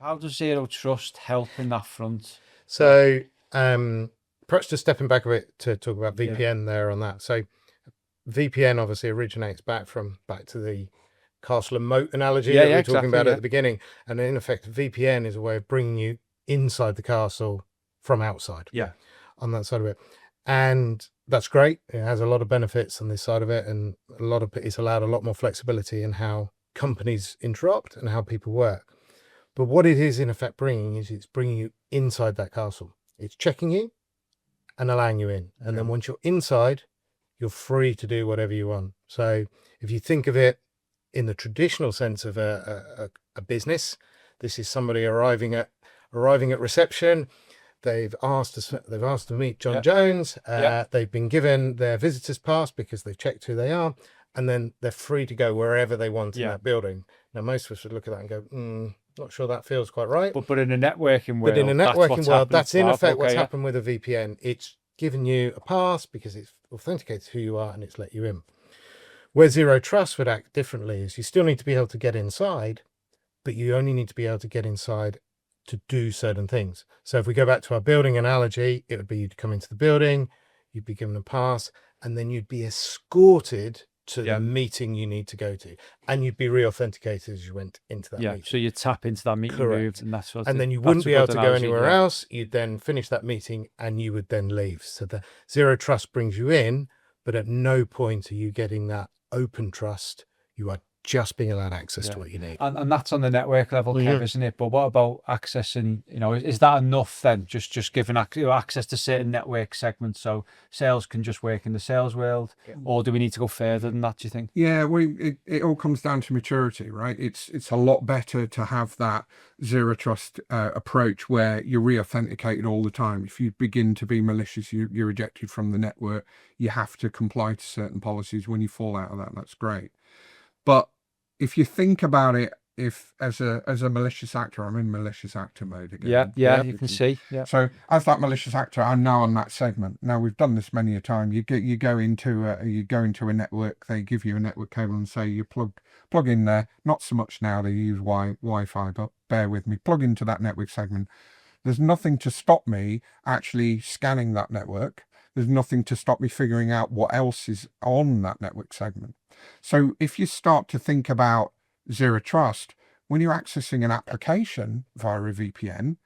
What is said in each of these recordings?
How does Zero Trust help in that front? So perhaps just stepping back a bit to talk about Yeah. VPN there on that. So VPN obviously originates back to the castle and moat analogy Yeah, that we yeah, were talking exactly, about yeah. at the beginning. And in effect, VPN is a way of bringing you inside the castle from outside. Yeah. On that side of it. And that's great. It has a lot of benefits on this side of it, and it's allowed a lot more flexibility in how companies interrupt and how people work. But what it is in effect bringing is it's bringing you inside that castle. It's checking you and allowing you in. And then once you're inside, you're free to do whatever you want. So if you think of it in the traditional sense of a business, this is somebody arriving at reception. They've asked to meet John Jones. They've been given their visitor's pass because they've checked who they are, and then they're free to go wherever they want in that building. Now, most of us would look at that and go, not sure that feels quite right. But in a networking world, that's in effect what's happened with a VPN. It's given you a pass because it's authenticated who you are and it's let you in. Where Zero Trust would act differently is you still need to be able to get inside, but you only need to be able to get inside to do certain things. So if we go back to our building analogy, it would be you'd come into the building, you'd be given a pass, and then you'd be escorted to the meeting you need to go to, and you'd be re-authenticated as you went into that meeting. So you tap into that meeting room, and that's what. And then you wouldn't be able to go anywhere else. You'd then finish that meeting, and you would then leave. So the Zero Trust brings you in, but at no point are you getting that open trust. You are just being allowed access to what you need. And that's on the network level, Kev, isn't it? But what about accessing, is that enough then? Just giving access to certain network segments so sales can just work in the sales world? Or do we need to go further than that, do you think? Yeah, it all comes down to maturity, right? It's a lot better to have that Zero Trust approach where you're re-authenticated all the time. If you begin to be malicious, you're ejected from the network. You have to comply to certain policies. When you fall out of that, that's great. But if you think about it, if as a malicious actor, I'm in malicious actor mode again. Yeah, you can see. Yeah. So as that malicious actor, I'm now on that segment. Now we've done this many a time. You go into a network. They give you a network cable and say you plug in there. Not so much now. They use Wi-Fi, but bear with me. Plug into that network segment. There's nothing to stop me actually scanning that network. There's nothing to stop me figuring out what else is on that network segment. So if you start to think about Zero Trust, when you're accessing an application via a VPN,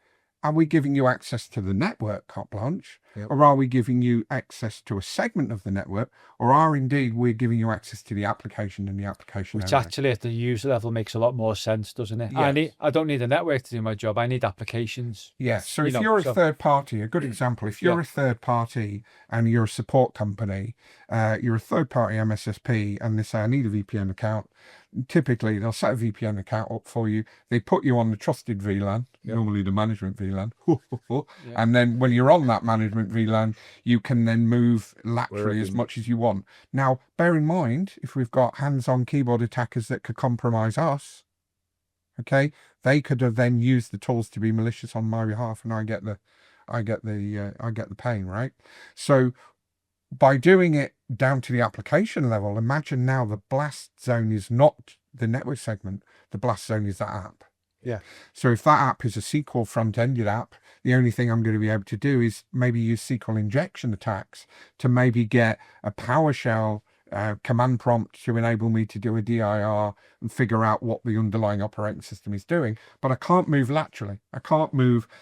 are we giving you access to the network, carte blanche? Or are we giving you access to a segment of the network? Or are indeed we giving you access to the application and the application Which only? actually at the user level makes a lot more sense, doesn't it? Yes. I don't need a network to do my job. I need applications. Yeah. So if you're a third party, a good example, if you're a third party and you're a support company, you're a third party MSSP and they say, I need a VPN account. Typically, they'll set a VPN account up for you. They put you on the trusted VLAN, normally the management VLAN. And then when you're on that management VLAN, you can then move laterally as much as you want. Now, bear in mind, if we've got hands-on keyboard attackers that could compromise us, okay, they could have then used the tools to be malicious on my behalf, and I get the pain, right? So by doing it down to the application level, imagine now the blast zone is not the network segment, the blast zone is that app. Yeah. So if that app is a SQL front-ended app, the only thing I'm going to be able to do is maybe use SQL injection attacks to maybe get a PowerShell command prompt to enable me to do a DIR and figure out what the underlying operating system is doing. But I can't move laterally. I can't move